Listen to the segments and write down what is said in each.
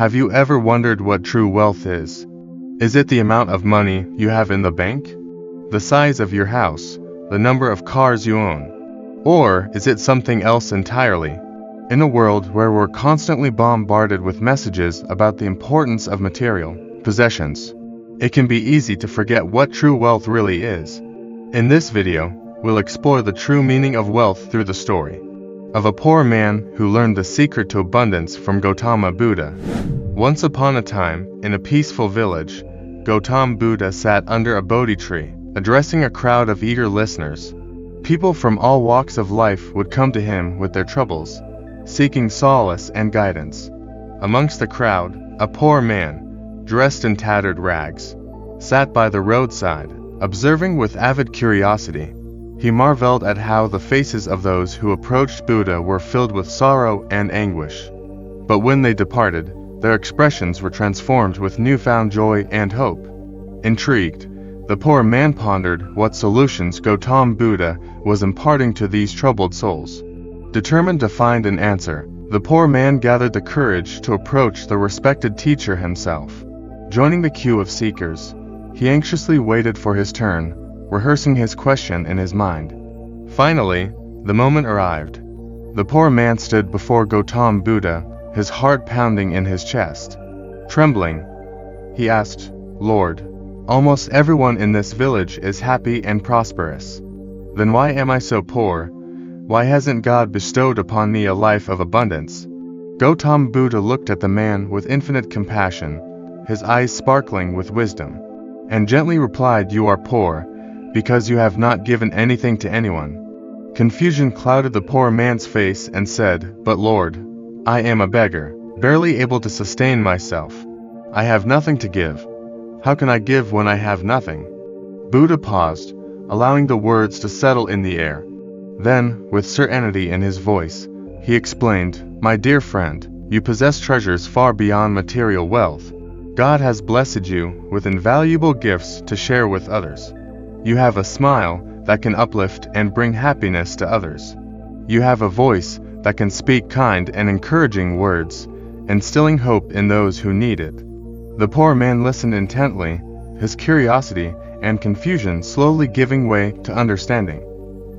Have you ever wondered what true wealth is? Is it the amount of money you have in the bank? The size of your house? The number of cars you own? Or is it something else entirely? In a world where we're constantly bombarded with messages about the importance of material possessions, it can be easy to forget what true wealth really is. In this video, we'll explore the true meaning of wealth through the story of a poor man who learned the secret to abundance from Gautama Buddha. Once upon a time, in a peaceful village, Gautama Buddha sat under a Bodhi tree, addressing a crowd of eager listeners. People from all walks of life would come to him with their troubles, seeking solace and guidance. Amongst the crowd, a poor man, dressed in tattered rags, sat by the roadside, observing with avid curiosity. He marveled at how the faces of those who approached Buddha were filled with sorrow and anguish. But when they departed, their expressions were transformed with newfound joy and hope. Intrigued, the poor man pondered what solutions Gautama Buddha was imparting to these troubled souls. Determined to find an answer, the poor man gathered the courage to approach the respected teacher himself. Joining the queue of seekers, he anxiously waited for his turn, rehearsing his question in his mind. Finally, the moment arrived. The poor man stood before Gautama Buddha, his heart pounding in his chest. Trembling, he asked, "Lord, almost everyone in this village is happy and prosperous. Then why am I so poor? Why hasn't God bestowed upon me a life of abundance?" Gautama Buddha looked at the man with infinite compassion, his eyes sparkling with wisdom, and gently replied, "You are poor, because you have not given anything to anyone." Confusion clouded the poor man's face and said, "But Lord, I am a beggar, barely able to sustain myself. I have nothing to give. How can I give when I have nothing?" Buddha paused, allowing the words to settle in the air. Then, with serenity in his voice, he explained, "My dear friend, you possess treasures far beyond material wealth. God has blessed you with invaluable gifts to share with others. You have a smile that can uplift and bring happiness to others. You have a voice that can speak kind and encouraging words, instilling hope in those who need it." The poor man listened intently, his curiosity and confusion slowly giving way to understanding.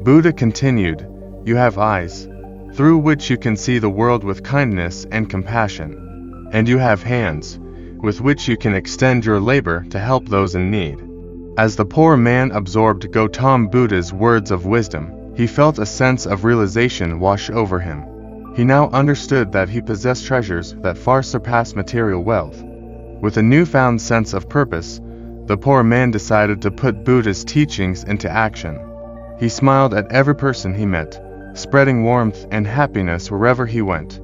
Buddha continued, "You have eyes, through which you can see the world with kindness and compassion. And you have hands, with which you can extend your labor to help those in need." As the poor man absorbed Gautama Buddha's words of wisdom, he felt a sense of realization wash over him. He now understood that he possessed treasures that far surpassed material wealth. With a newfound sense of purpose, the poor man decided to put Buddha's teachings into action. He smiled at every person he met, spreading warmth and happiness wherever he went.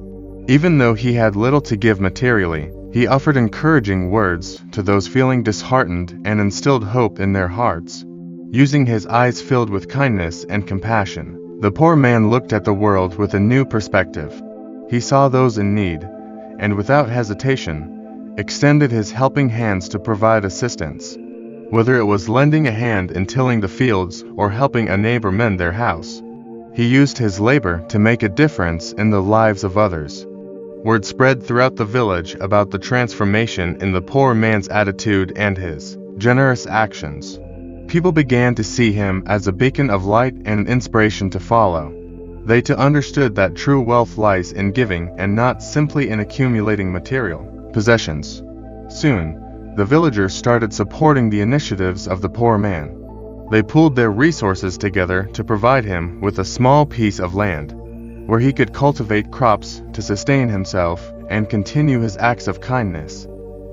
Even though he had little to give materially, he offered encouraging words to those feeling disheartened and instilled hope in their hearts. Using his eyes filled with kindness and compassion, the poor man looked at the world with a new perspective. He saw those in need, and without hesitation, extended his helping hands to provide assistance. Whether it was lending a hand in tilling the fields or helping a neighbor mend their house, he used his labor to make a difference in the lives of others. Word spread throughout the village about the transformation in the poor man's attitude and his generous actions. People began to see him as a beacon of light and an inspiration to follow. They too understood that true wealth lies in giving and not simply in accumulating material possessions. Soon, the villagers started supporting the initiatives of the poor man. They pooled their resources together to provide him with a small piece of land, where he could cultivate crops to sustain himself and continue his acts of kindness.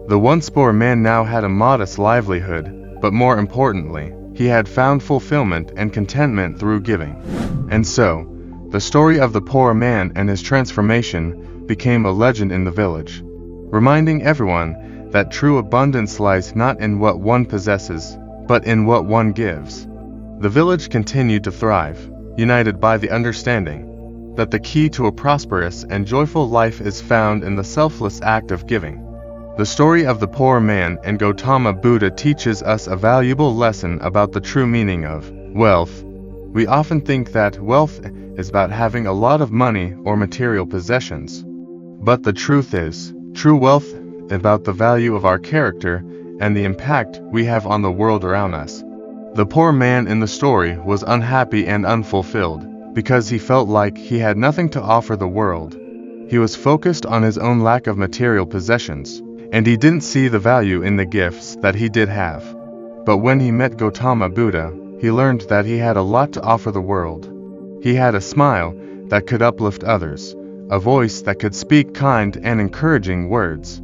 The once poor man now had a modest livelihood, but more importantly, he had found fulfillment and contentment through giving. And so, the story of the poor man and his transformation became a legend in the village, reminding everyone that true abundance lies not in what one possesses, but in what one gives. The village continued to thrive, united by the understanding that the key to a prosperous and joyful life is found in the selfless act of giving. The story of the poor man and Gautama Buddha teaches us a valuable lesson about the true meaning of wealth. We often think that wealth is about having a lot of money or material possessions. But the truth is, True wealth is about the value of our character and the impact we have on the world around us. The poor man in the story was unhappy and unfulfilled because he felt like he had nothing to offer the world. He was focused on his own lack of material possessions, and he didn't see the value in the gifts that he did have. But when he met Gautama Buddha, he learned that he had a lot to offer the world. He had a smile that could uplift others, a voice that could speak kind and encouraging words,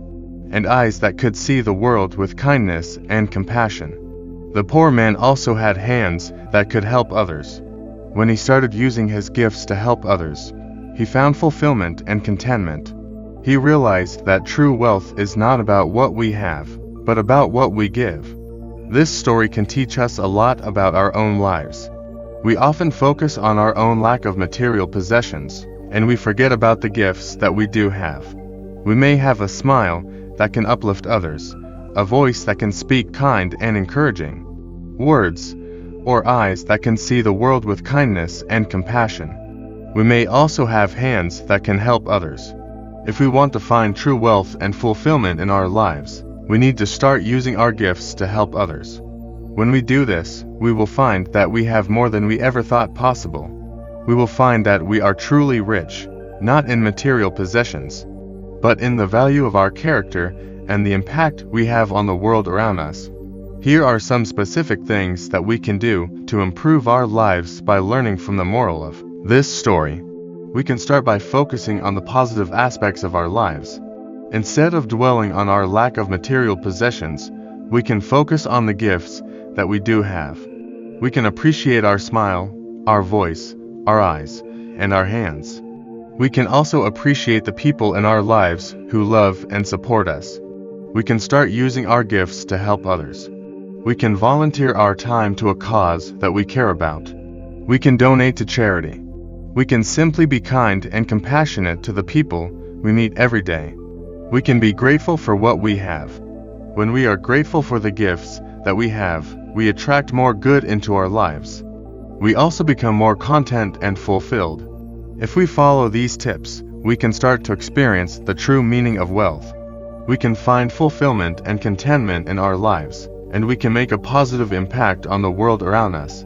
and eyes that could see the world with kindness and compassion. The poor man also had hands that could help others. When he started using his gifts to help others, he found fulfillment and contentment. He realized that true wealth is not about what we have, but about what we give. This story can teach us a lot about our own lives. We often focus on our own lack of material possessions, and we forget about the gifts that we do have. We may have a smile that can uplift others, a voice that can speak kind and encouraging words, or eyes that can see the world with kindness and compassion. We may also have hands that can help others. If we want to find true wealth and fulfillment in our lives, we need to start using our gifts to help others. When we do this, we will find that we have more than we ever thought possible. We will find that we are truly rich, not in material possessions, but in the value of our character and the impact we have on the world around us. Here are some specific things that we can do to improve our lives by learning from the moral of this story. We can start by focusing on the positive aspects of our lives. Instead of dwelling on our lack of material possessions, we can focus on the gifts that we do have. We can appreciate our smile, our voice, our eyes, and our hands. We can also appreciate the people in our lives who love and support us. We can start using our gifts to help others. We can volunteer our time to a cause that we care about. We can donate to charity. We can simply be kind and compassionate to the people we meet every day. We can be grateful for what we have. When we are grateful for the gifts that we have, we attract more good into our lives. We also become more content and fulfilled. If we follow these tips, we can start to experience the true meaning of wealth. We can find fulfillment and contentment in our lives, and we can make a positive impact on the world around us.